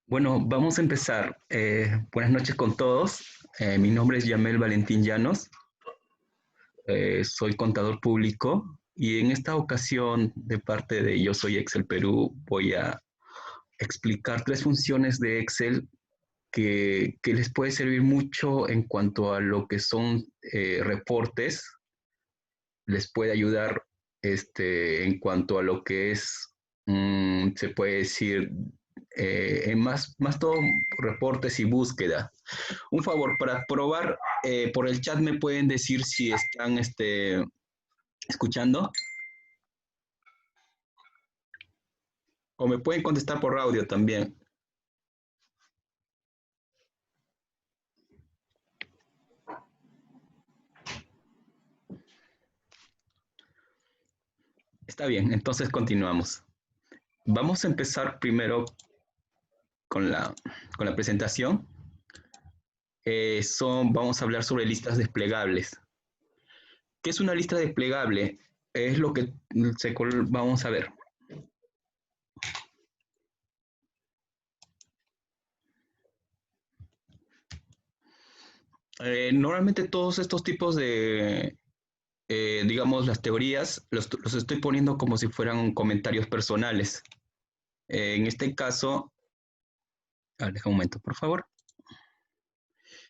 Bueno, vamos a empezar. Buenas noches con todos. Mi nombre es Yamel Valentín Llanos. Soy contador público y en esta ocasión, de parte de Yo Soy Excel Perú, voy a explicar tres funciones de Excel que les puede servir mucho en cuanto a lo que son reportes. Les puede ayudar en cuanto a lo que es, se puede decir, en más todo reportes y búsqueda. Un favor, para probar por el chat me pueden decir si están escuchando o me pueden contestar por audio también. Está bien, entonces continuamos. Vamos a empezar primero con la presentación. Vamos a hablar sobre listas desplegables. ¿Qué es una lista desplegable? Es lo que vamos a ver. Normalmente todos estos tipos de, digamos, las teorías los estoy poniendo como si fueran comentarios personales. En este caso, deja un momento, por favor.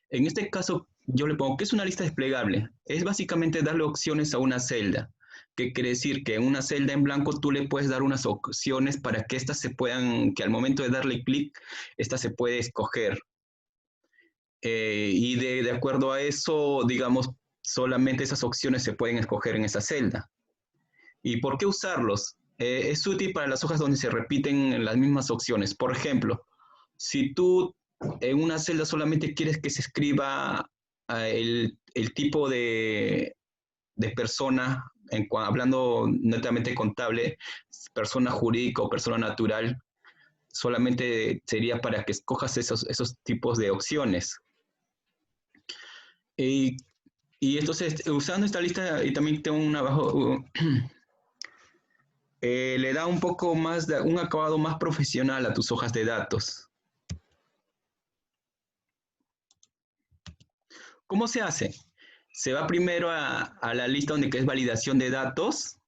En este caso, yo le pongo, ¿qué es una lista desplegable? Es básicamente darle opciones a una celda. ¿Qué quiere decir? Que en una celda en blanco tú le puedes dar unas opciones para que éstas se puedan, que al momento de darle clic, esta se puede escoger. Y de acuerdo a eso, digamos, solamente esas opciones se pueden escoger en esa celda. ¿Y por qué usarlos? Es útil para las hojas donde se repiten las mismas opciones. Por ejemplo, si tú en una celda solamente quieres que se escriba el tipo de persona, hablando netamente contable, persona jurídica o persona natural, solamente sería para que escojas esos tipos de opciones. Y, y entonces, usando esta lista, y también tengo una abajo, le da un poco más, un acabado más profesional a tus hojas de datos. ¿Cómo se hace? Se va primero a la lista donde es validación de datos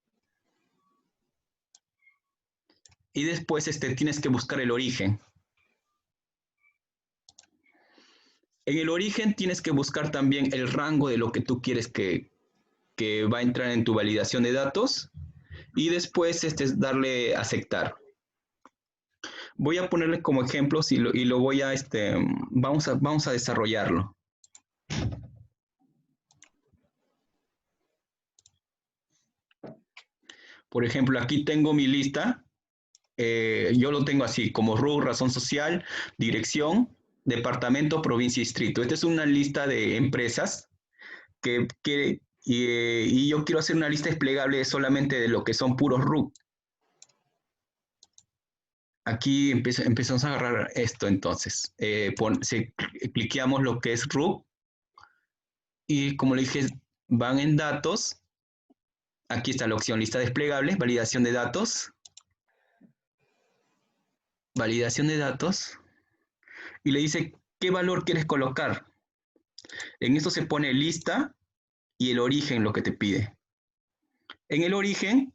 y después tienes que buscar el origen. En el origen tienes que buscar también el rango de lo que tú quieres que va a entrar en tu validación de datos y después darle a aceptar. Voy a ponerle como ejemplos y lo voy a, vamos a desarrollarlo. Por ejemplo, aquí tengo mi lista. Yo lo tengo así, como RU, razón social, dirección, departamento, provincia y distrito. Esta es una lista de empresas y yo quiero hacer una lista desplegable solamente de lo que son puros RU. Aquí empezamos a agarrar esto entonces. Cliqueamos lo que es RU y como le dije, van en datos. Aquí está la opción lista desplegable, validación de datos. Validación de datos. Y le dice qué valor quieres colocar. En esto se pone lista y el origen lo que te pide. En el origen,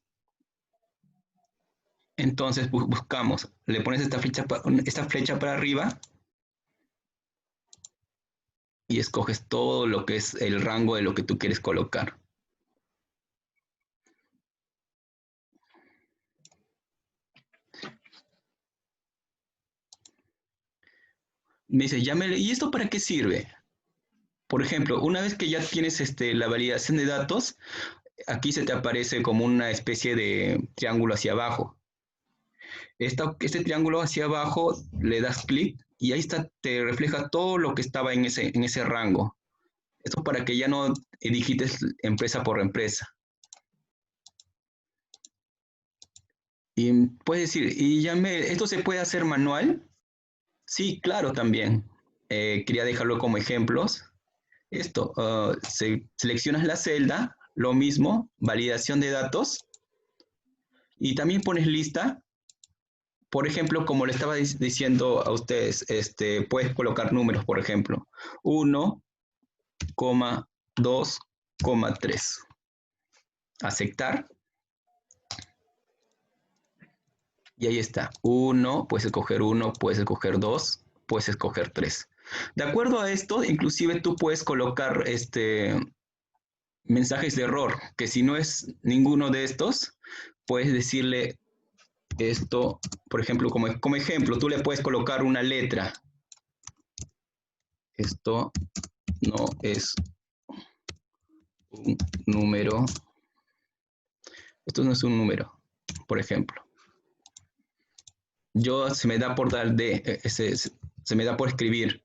entonces buscamos, le pones esta flecha para arriba y escoges todo lo que es el rango de lo que tú quieres colocar. Me dice, ¿y esto para qué sirve? Por ejemplo, una vez que ya tienes la validación de datos, aquí se te aparece como una especie de triángulo hacia abajo. Este triángulo hacia abajo le das clic y ahí está, te refleja todo lo que estaba en ese rango. Esto para que ya no digites empresa por empresa. Y puedes decir, ¿esto se puede hacer manual? Sí, claro, también. Quería dejarlo como ejemplos. Esto, seleccionas la celda, lo mismo, validación de datos, y también pones lista, por ejemplo, como le estaba diciendo a ustedes, puedes colocar números, por ejemplo, 1, 2, 3. Aceptar. Y ahí está. 1, puedes escoger 1, puedes escoger 2, puedes escoger 3. De acuerdo a esto, inclusive tú puedes colocar mensajes de error, que si no es ninguno de estos, puedes decirle esto, por ejemplo, como ejemplo, tú le puedes colocar una letra. Esto no es un número. Esto no es un número, por ejemplo. Se me da por se me da por escribir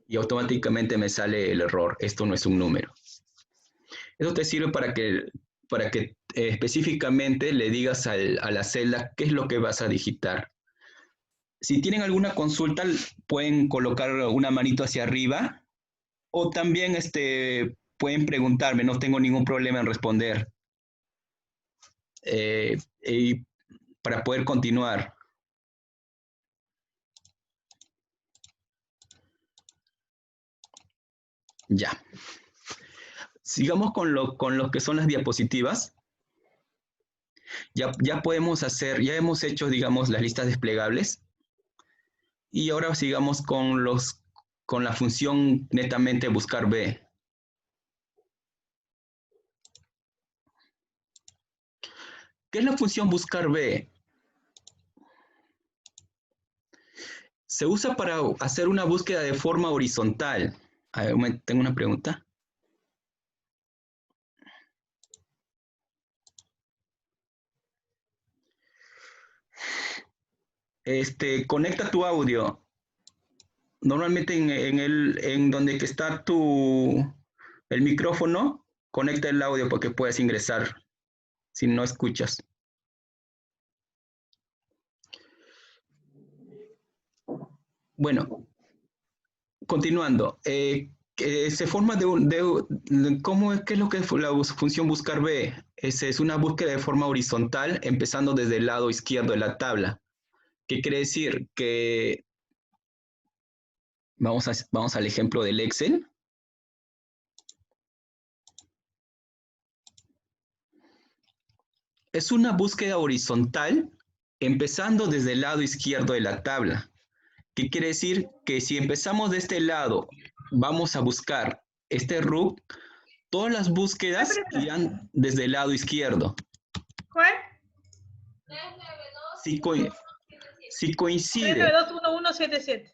y automáticamente me sale el error. Esto no es un número. Eso te sirve para que específicamente le digas a la celda qué es lo que vas a digitar. Si tienen alguna consulta, pueden colocar una manito hacia arriba o también pueden preguntarme, no tengo ningún problema en responder. Y para poder continuar. Ya. Sigamos con lo que son las diapositivas. Ya podemos hacer, ya hemos hecho, digamos, las listas desplegables. Y ahora sigamos con la función netamente buscar B. ¿Qué es la función buscar B? Se usa para hacer una búsqueda de forma horizontal. A ver, tengo una pregunta. Conecta tu audio. Normalmente en donde que está el micrófono, conecta el audio para que puedas ingresar si no escuchas. Bueno, continuando. Se forma ¿qué es lo que es la función buscar B? Es una búsqueda de forma horizontal, empezando desde el lado izquierdo de la tabla. ¿Qué quiere decir? Que vamos al ejemplo del Excel. Es una búsqueda horizontal, empezando desde el lado izquierdo de la tabla. ¿Qué quiere decir? Que si empezamos de este lado, vamos a buscar este RUC, todas las búsquedas irán desde el lado izquierdo. ¿Cuál? Si coincide. 9221177.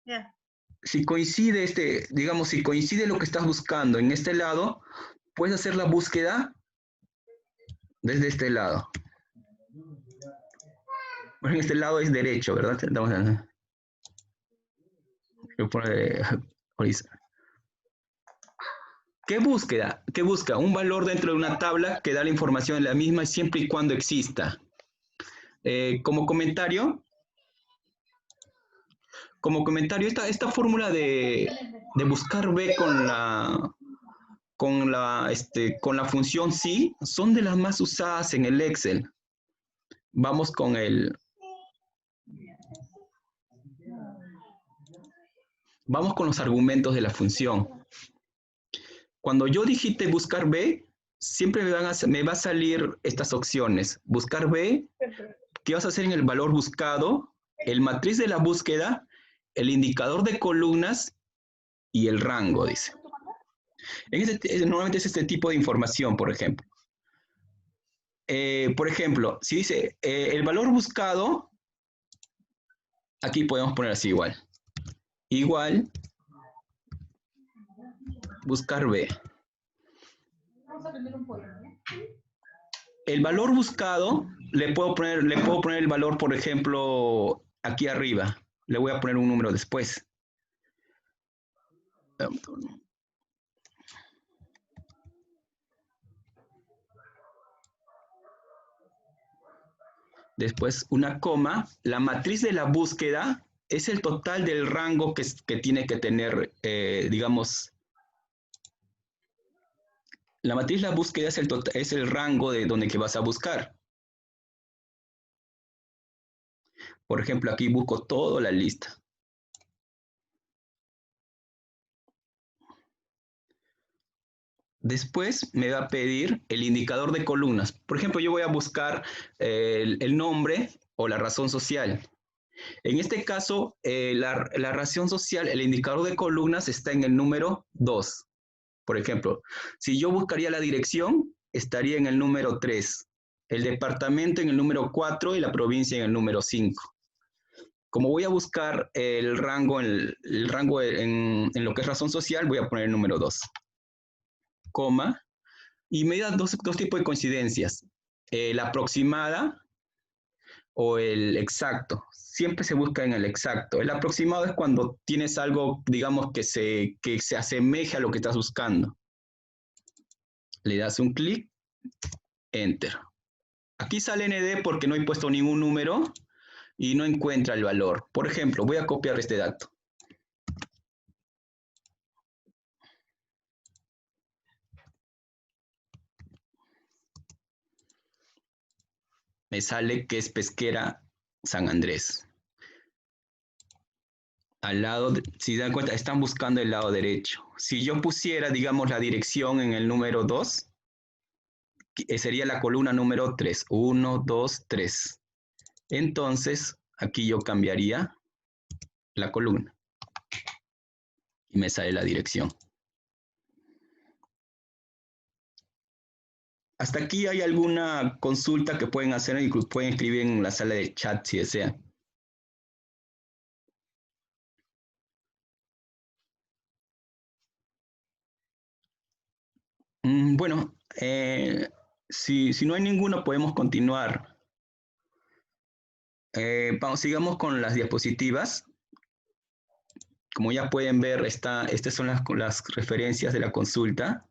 Ya. Si coincide digamos, si coincide lo que estás buscando en este lado, puedes hacer la búsqueda desde este lado. Bueno, en este lado es derecho, ¿verdad? ¿Qué búsqueda? ¿Qué busca? Un valor dentro de una tabla que da la información en la misma siempre y cuando exista. Como comentario, esta fórmula de buscar B con la función sí son de las más usadas en el Excel. Vamos con los argumentos de la función. Cuando yo digite buscar B, siempre me va a salir estas opciones. Buscar B, ¿qué vas a hacer en el valor buscado? El matriz de la búsqueda, el indicador de columnas y el rango, dice. Normalmente es este tipo de información, por ejemplo. Por ejemplo, si dice el valor buscado, aquí podemos poner así igual. Igual, buscar B. El valor buscado, le puedo poner el valor, por ejemplo, aquí arriba. Le voy a poner un número después. Después una coma. La matriz de la búsqueda es el total del rango que tiene que tener, digamos, la matriz de la búsqueda es el rango de donde que vas a buscar. Por ejemplo, aquí busco toda la lista. Después me va a pedir el indicador de columnas. Por ejemplo, yo voy a buscar el nombre o la razón social. En este caso, la razón social, el indicador de columnas está en el número 2. Por ejemplo, si yo buscaría la dirección, estaría en el número 3, el departamento en el número 4 y la provincia en el número 5. Como voy a buscar el rango en lo que es razón social, voy a poner el número 2, coma, y me da dos tipos de coincidencias, la aproximada o el exacto. Siempre se busca en el exacto. El aproximado es cuando tienes algo, digamos, que se asemeje a lo que estás buscando. Le das un clic, enter. Aquí sale ND porque no he puesto ningún número y no encuentra el valor. Por ejemplo, voy a copiar este dato. Me sale que es Pesquera San Andrés. Al lado, si dan cuenta, están buscando el lado derecho. Si yo pusiera, digamos, la dirección en el número 2, sería la columna número 3. 1, 2, 3. Entonces, aquí yo cambiaría la columna y me sale la dirección. Hasta aquí hay alguna consulta que pueden hacer y pueden escribir en la sala de chat si desean. Bueno, si no hay ninguno, podemos continuar. Sigamos con las diapositivas. Como ya pueden ver, estas son las referencias de la consulta.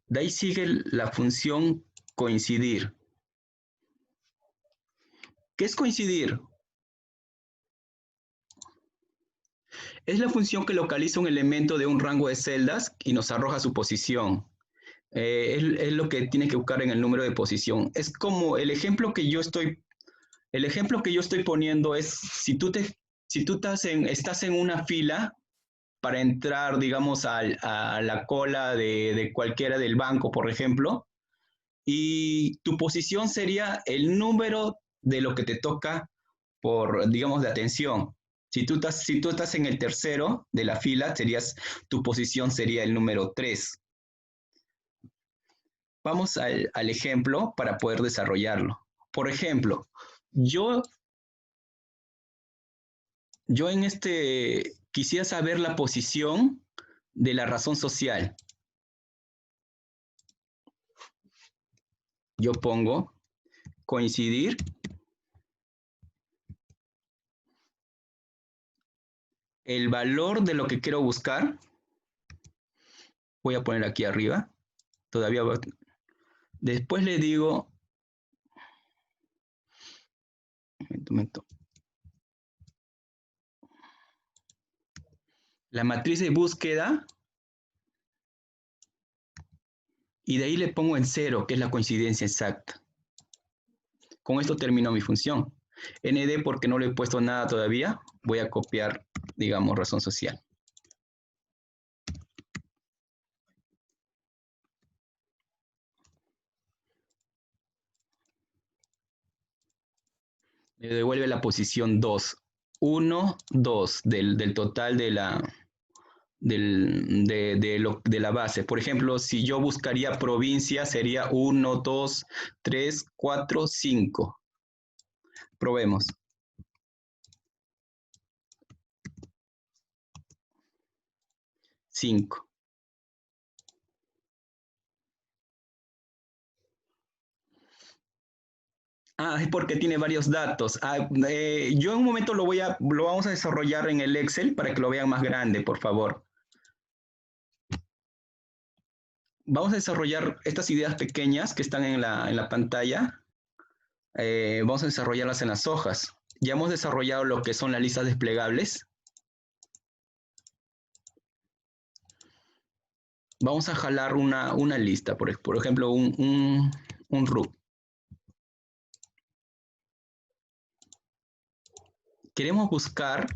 De ahí sigue la función coincidir. ¿Qué es coincidir? Es la función que localiza un elemento de un rango de celdas y nos arroja su posición. Es lo que tiene que buscar en el número de posición. Es como el ejemplo que yo estoy poniendo es si tú estás en una fila para entrar, digamos, a la cola de cualquiera del banco, por ejemplo, y tu posición sería el número de lo que te toca por, digamos, de atención. Si tú estás en el tercero de la fila, tu posición sería el número 3. Vamos al ejemplo para poder desarrollarlo. Por ejemplo, yo en quisiera saber la posición de la razón social. Yo pongo coincidir el valor de lo que quiero buscar. Voy a poner aquí arriba. Después le digo, momento. La matriz de búsqueda y de ahí le pongo en 0, que es la coincidencia exacta. Con esto termino mi función. ND porque no le he puesto nada todavía, voy a copiar, digamos, razón social. Me devuelve la posición 2. 1, 2 del total de la base. Por ejemplo, si yo buscaría provincia, sería 1, 2, 3, 4, 5. Probemos. 5. Es porque tiene varios datos. Yo en un momento lo vamos a desarrollar en el Excel para que lo vean más grande, por favor. Vamos a desarrollar estas ideas pequeñas que están en la pantalla. Vamos a desarrollarlas en las hojas. Ya hemos desarrollado lo que son las listas desplegables. Vamos a jalar una lista, por ejemplo, un RUB. queremos buscar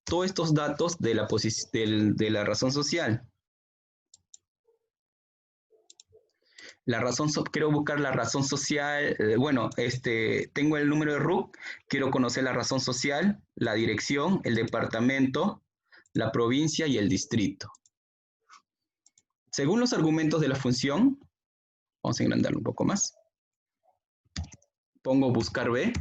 todos estos datos de de la razón social. Quiero buscar la razón social, bueno, tengo el número de RUC, quiero conocer la razón social, la dirección, el departamento, la provincia y el distrito. Según los argumentos de la función, vamos a engrandarlo un poco más. Pongo buscar B.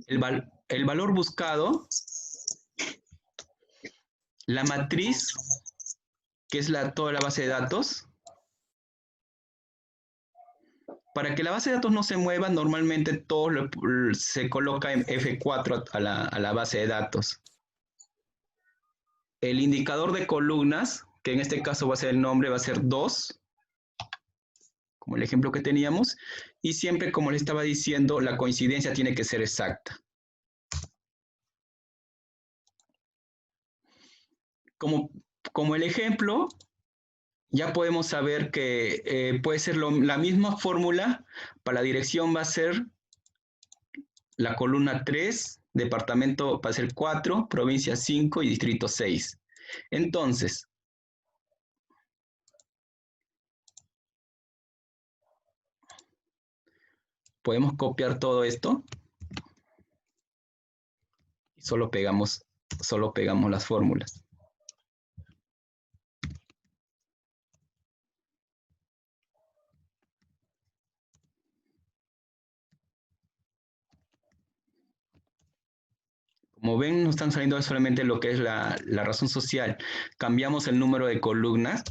El valor buscado, la matriz, que es toda la base de datos. Para que la base de datos no se mueva, normalmente todo se coloca en F4 a la base de datos. El indicador de columnas, que en este caso va a ser el nombre, va a ser 2, como el ejemplo que teníamos, y siempre, como le estaba diciendo, la coincidencia tiene que ser exacta. Como el ejemplo, ya podemos saber que puede ser la misma fórmula, para la dirección va a ser la columna 3, departamento va a ser 4, provincia 5 y distrito 6. Entonces, podemos copiar todo esto y solo pegamos las fórmulas. Como ven, nos están saliendo solamente lo que es la razón social. Cambiamos el número de columnas,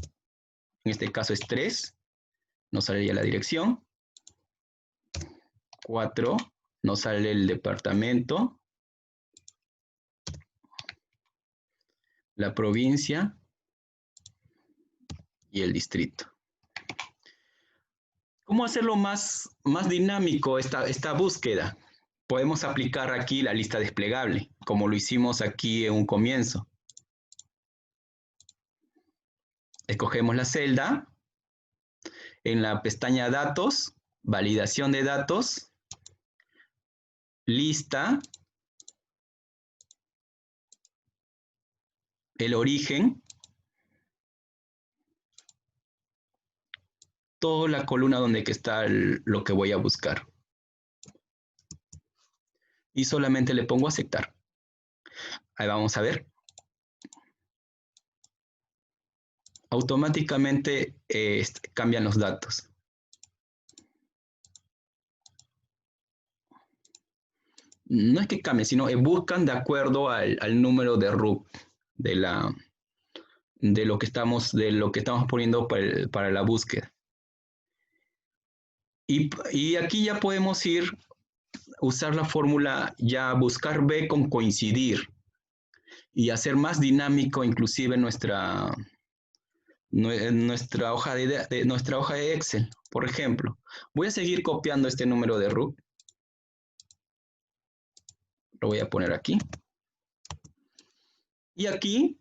en este caso es 3, nos sale la dirección. 4, nos sale el departamento, la provincia y el distrito. ¿Cómo hacerlo más dinámico esta búsqueda? Podemos aplicar aquí la lista desplegable, como lo hicimos aquí en un comienzo. Escogemos la celda, en la pestaña Datos, Validación de datos, Lista, el origen, toda la columna donde está lo que voy a buscar. Y solamente le pongo aceptar. Ahí vamos a ver. Automáticamente cambian los datos. No es que cambien, sino buscan de acuerdo al número de RUC de lo que estamos poniendo para la búsqueda. Y aquí ya podemos usar la fórmula, ya buscar B con coincidir y hacer más dinámico inclusive nuestra hoja nuestra hoja de Excel. Por ejemplo, voy a seguir copiando este número de RUC. Lo voy a poner aquí. Y aquí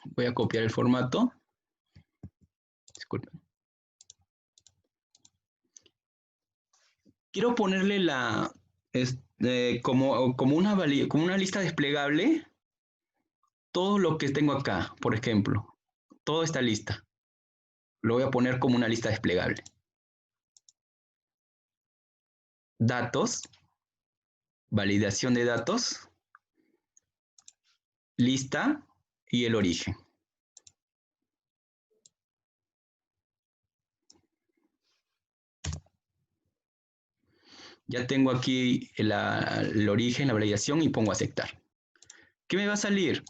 voy a copiar el formato. Disculpen. Quiero ponerle como una lista desplegable todo lo que tengo acá, por ejemplo, toda esta lista. Lo voy a poner como una lista desplegable. Datos, validación de datos, lista y el origen. Ya tengo aquí el origen, la validación y pongo aceptar. ¿Qué me va a salir?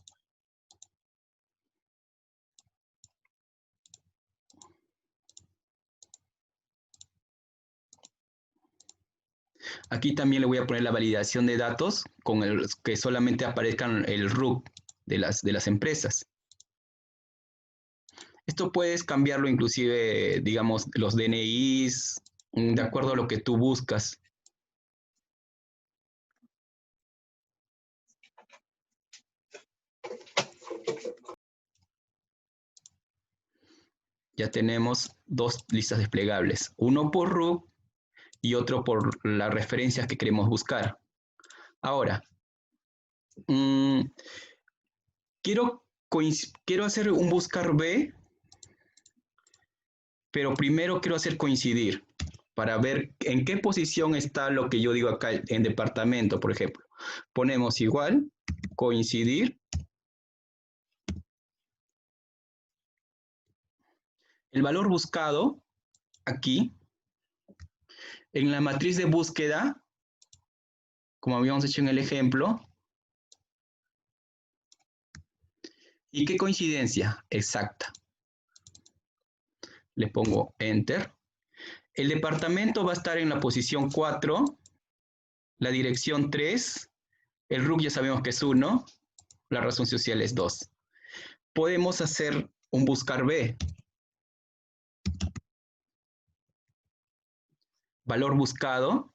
Aquí también le voy a poner la validación de datos con que solamente aparezcan el RUC de las empresas. Esto puedes cambiarlo inclusive, digamos, los DNIs, de acuerdo a lo que tú buscas. Ya tenemos dos listas desplegables, uno por RUC y otro por las referencias que queremos buscar. Ahora, quiero hacer un buscar B, pero primero quiero hacer coincidir para ver en qué posición está lo que yo digo acá en departamento, por ejemplo. Ponemos igual, coincidir. El valor buscado aquí, en la matriz de búsqueda, como habíamos hecho en el ejemplo. ¿Y qué coincidencia? Exacta. Le pongo Enter. El departamento va a estar en la posición 4, la dirección 3, el RUC ya sabemos que es 1, la razón social es 2. Podemos hacer un buscar B. Valor buscado,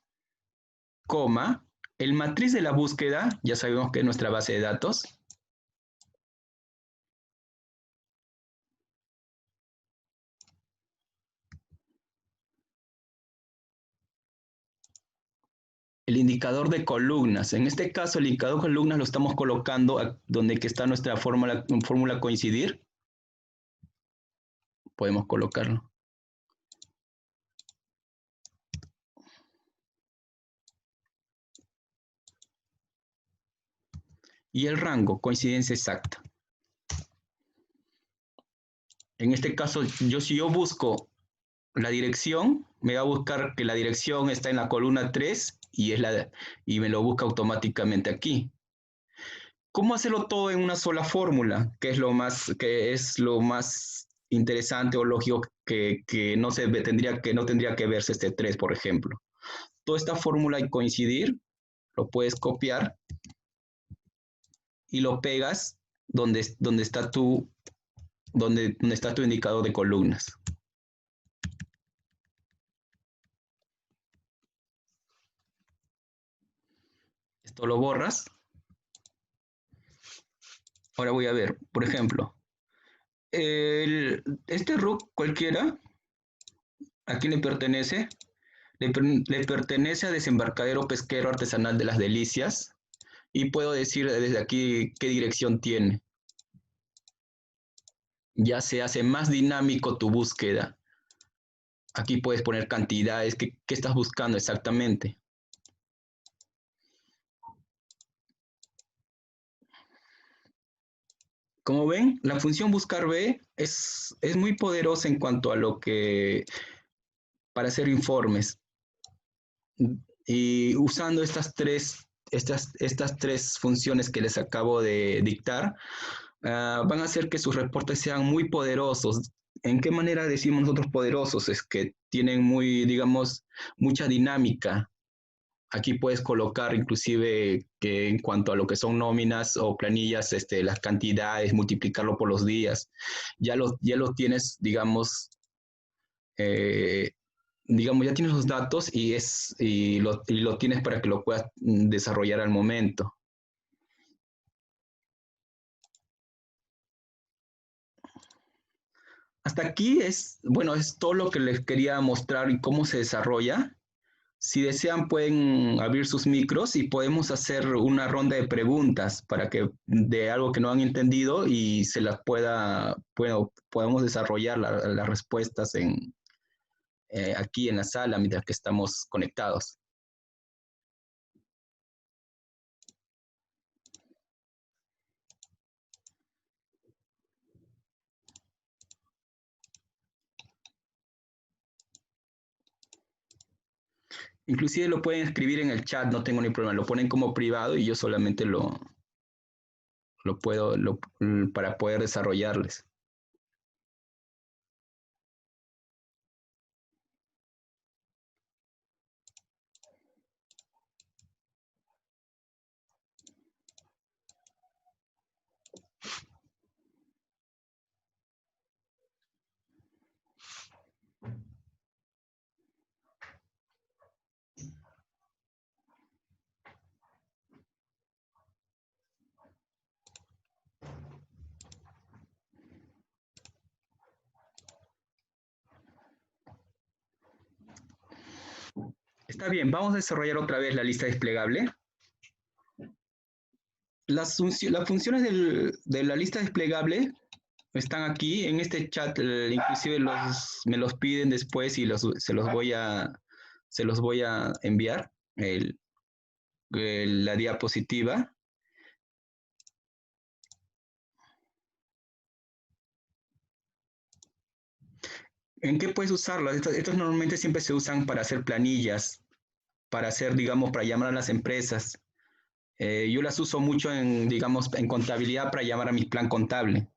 coma, el matriz de la búsqueda, ya sabemos que es nuestra base de datos. El indicador de columnas. En este caso, el indicador de columnas lo estamos colocando donde que está nuestra fórmula coincidir. Podemos colocarlo. Y el rango, coincidencia exacta. En este caso, si yo busco la dirección, me va a buscar que la dirección está en la columna 3 y me lo busca automáticamente aquí. ¿Cómo hacerlo todo en una sola fórmula? Que es lo más interesante o lógico que no tendría que verse este 3, por ejemplo. Toda esta fórmula y coincidir, lo puedes copiar y lo pegas donde está tu indicador de columnas. Esto lo borras. Ahora voy a ver, por ejemplo, este RUC cualquiera, ¿a quién le pertenece? Le pertenece a Desembarcadero Pesquero Artesanal de las Delicias y puedo decir desde aquí qué dirección tiene. Ya se hace más dinámico tu búsqueda. Aquí puedes poner cantidades, qué estás buscando exactamente. Como ven, la función buscar B es muy poderosa en cuanto a lo que para hacer informes. Y usando estas tres funciones que les acabo de dictar, van a hacer que sus reportes sean muy poderosos. ¿En qué manera decimos nosotros poderosos? Es que tienen digamos, mucha dinámica. Aquí puedes colocar inclusive que en cuanto a lo que son nóminas o planillas, las cantidades, multiplicarlo por los días. Ya lo tienes, eh, ya tienes los datos y lo tienes para que lo puedas desarrollar al momento. Hasta aquí es todo lo que les quería mostrar y cómo se desarrolla. Si desean pueden abrir sus micros y podemos hacer una ronda de preguntas para que de algo que no han entendido y se las podemos desarrollar las respuestas aquí en la sala mientras que estamos conectados. Inclusive lo pueden escribir en el chat, no tengo ni problema, lo ponen como privado y yo solamente para poder desarrollarles. Está bien, vamos a desarrollar otra vez la lista desplegable. Las funciones de la lista desplegable están aquí en este chat, inclusive me los piden después y se los voy a enviar la diapositiva. ¿En qué puedes usarlas? Estos normalmente siempre se usan para hacer planillas, para hacer, digamos, para llamar a las empresas. Yo las uso mucho en, digamos, en contabilidad para llamar a mi plan contable.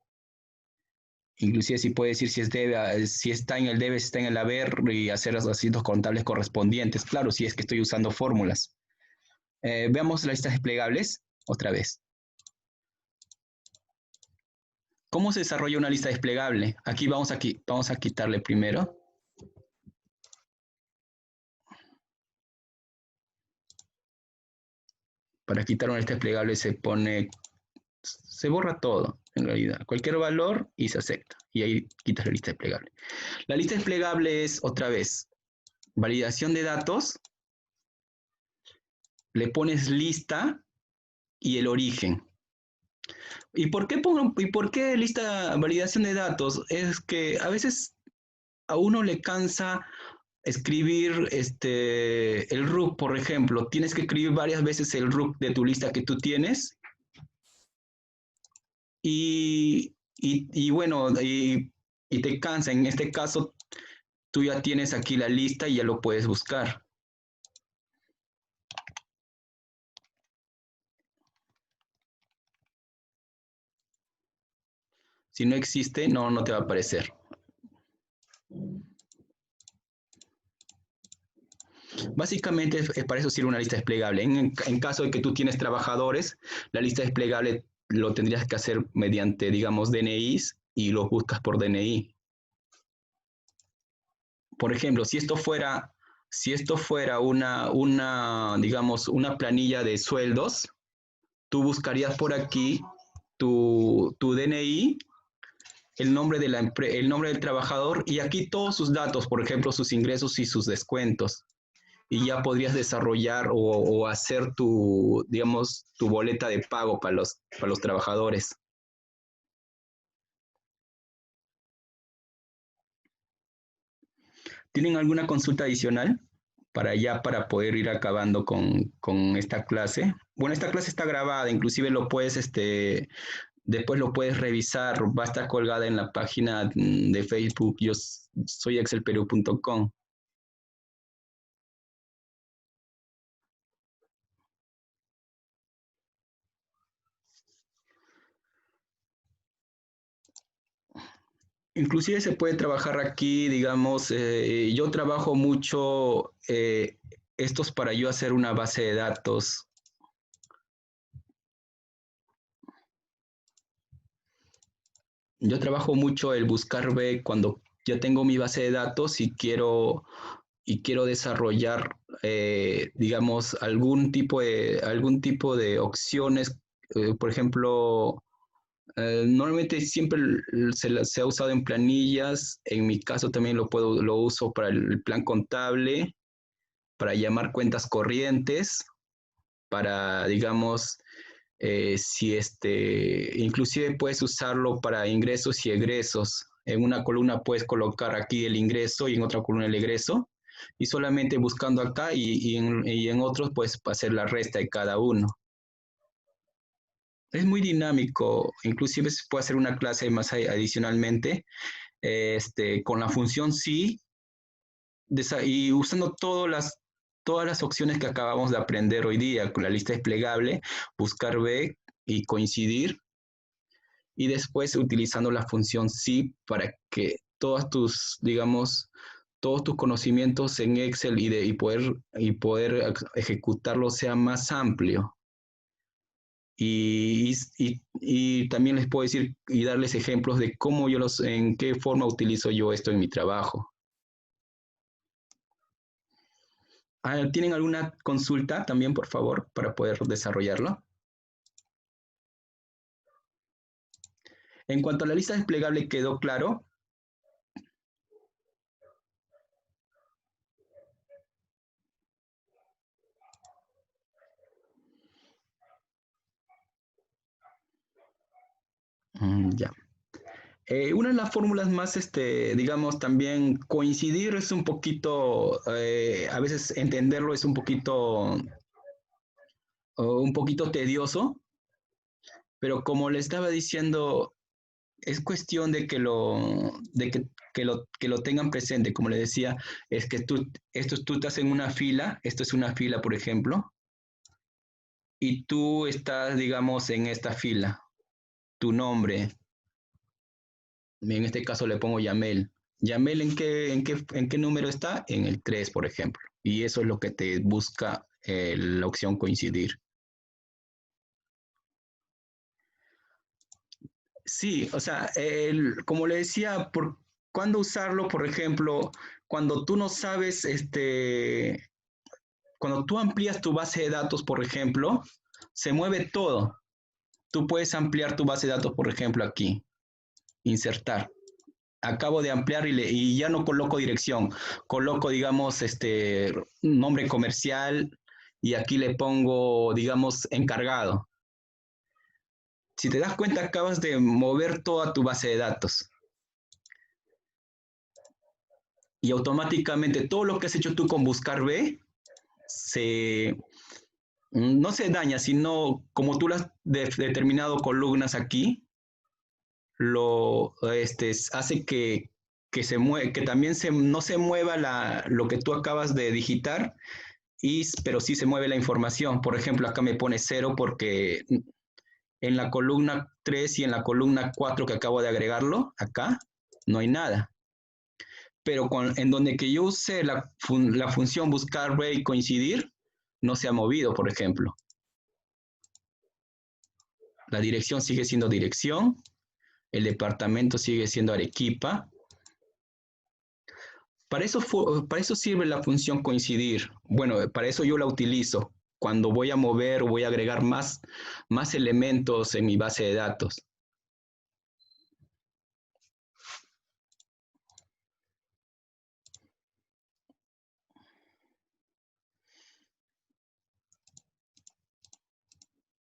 Inclusive si puede decir si es debe, si está en el debe, si está en el haber y hacer los asientos contables correspondientes. Claro, si es que estoy usando fórmulas. Veamos las listas desplegables otra vez. ¿Cómo se desarrolla una lista desplegable? Aquí vamos a quitarle primero. Para quitar una lista desplegable se borra todo, en realidad. Cualquier valor y se acepta. Y ahí quitas la lista desplegable. La lista desplegable es, otra vez, validación de datos. Le pones lista y el origen. ¿Y por qué lista validación de datos? Es que a veces a uno le cansa escribir el RUC, por ejemplo. Tienes que escribir varias veces el RUC de tu lista que tú tienes. Y bueno, y te cansa. En este caso, tú ya tienes aquí la lista y ya lo puedes buscar. Si no existe, no te va a aparecer. Básicamente para eso sirve una lista desplegable. En caso de que tú tienes trabajadores, la lista desplegable lo tendrías que hacer mediante, digamos, DNIs y los buscas por DNI. Por ejemplo, si esto fuera digamos, una planilla de sueldos, tú buscarías por aquí tu DNI, el nombre el nombre del trabajador y aquí todos sus datos, por ejemplo, sus ingresos y sus descuentos. Y ya podrías desarrollar o hacer digamos, tu boleta de pago para los trabajadores. ¿Tienen alguna consulta adicional para poder ir acabando con esta clase? Bueno, esta clase está grabada, inclusive después lo puedes revisar, va a estar colgada en la página de Facebook, yo soy excelperú.com. Inclusive se puede trabajar aquí, digamos, yo trabajo mucho estos para yo hacer una base de datos. Yo trabajo mucho el buscar B cuando ya tengo mi base de datos y quiero desarrollar, digamos, algún tipo de opciones, por ejemplo, normalmente siempre se ha usado en planillas, en mi caso también lo uso para el plan contable, para llamar cuentas corrientes, para, digamos, si inclusive puedes usarlo para ingresos y egresos. En una columna puedes colocar aquí el ingreso y en otra columna el egreso, y solamente buscando acá y en otros puedes hacer la resta de cada uno. Es muy dinámico, inclusive se puede hacer una clase más adicionalmente, con la función sí, y usando todas las opciones que acabamos de aprender hoy día, con la lista desplegable, buscar B y coincidir, y después utilizando la función sí para que digamos, todos tus conocimientos en Excel y poder ejecutarlo sea más amplio. Y también les puedo decir y darles ejemplos de en qué forma utilizo yo esto en mi trabajo. ¿Tienen alguna consulta también, por favor, para poder desarrollarlo? En cuanto a la lista desplegable, ¿quedó claro? Ya. Una de las fórmulas más, digamos, también coincidir es un poquito, a veces entenderlo es un poquito tedioso, pero como le estaba diciendo, es cuestión de que lo tengan presente. Como le decía, es que tú estás en una fila, esto es una fila, por ejemplo, y tú estás, digamos, en esta fila, tu nombre, en este caso le pongo Yamel. Yamel, ¿en qué número está? En el 3, por ejemplo. Y eso es lo que te busca la opción coincidir. Sí, o sea, como le decía, ¿cuándo usarlo? Por ejemplo, cuando tú no sabes, cuando tú amplías tu base de datos, por ejemplo, se mueve todo. Tú puedes ampliar tu base de datos, por ejemplo, aquí, insertar. Acabo de ampliar y ya no coloco dirección, coloco, digamos, nombre comercial y aquí le pongo, digamos, encargado. Si te das cuenta, acabas de mover toda tu base de datos y automáticamente todo lo que has hecho tú con buscar B se, no se daña, sino como tú las has determinado columnas aquí, hace que también no se mueva lo que tú acabas de digitar, pero sí se mueve la información. Por ejemplo, acá me pone 0 porque en la columna 3 y en la columna 4 que acabo de agregarlo, acá no hay nada. Pero en donde que yo use la función buscar, ver y coincidir, no se ha movido, por ejemplo. La dirección sigue siendo dirección, el departamento sigue siendo Arequipa. Para eso sirve la función coincidir. Bueno, para eso yo la utilizo cuando voy a mover o voy a agregar más elementos en mi base de datos.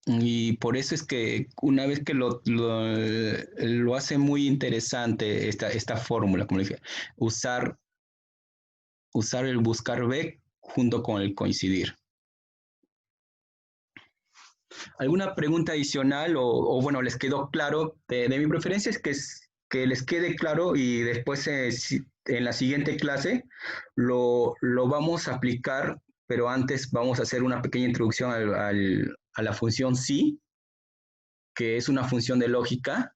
Y por eso es que una vez que lo hace muy interesante esta fórmula, como le dije, usar, usar el buscar B junto con el coincidir. ¿Alguna pregunta adicional o bueno, les quedó claro? De mi preferencia es que les quede claro y después en la siguiente clase lo vamos a aplicar, pero antes vamos a hacer una pequeña introducción a la función sí, que es una función de lógica,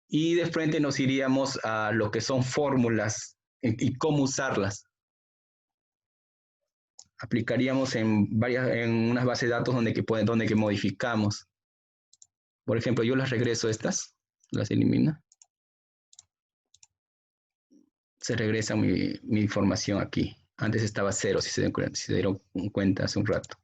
y de frente nos iríamos a lo que son fórmulas y cómo usarlas. Aplicaríamos en unas bases de datos donde que modificamos. Por ejemplo, yo las regreso estas, las elimino. Se regresa mi información aquí. Antes estaba 0, si se dieron cuenta hace un rato.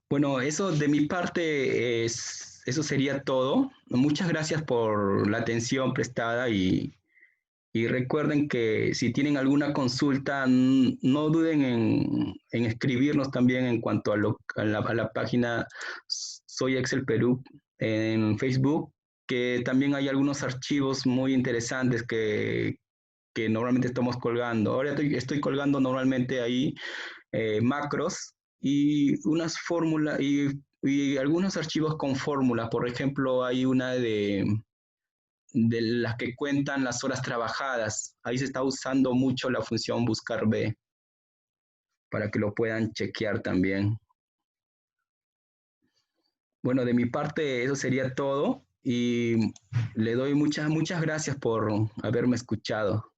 Bueno, eso de mi parte eso sería todo. Muchas gracias por la atención prestada y recuerden que si tienen alguna consulta, no duden en escribirnos también en cuanto a la página Soy Excel Perú en Facebook, que también hay algunos archivos muy interesantes que normalmente estamos colgando. Ahora estoy colgando normalmente ahí macros y unas fórmulas y algunos archivos con fórmulas. Por ejemplo, hay una de las que cuentan las horas trabajadas. Ahí se está usando mucho la función buscar B para que lo puedan chequear también. Bueno, de mi parte eso sería todo y le doy muchas gracias por haberme escuchado.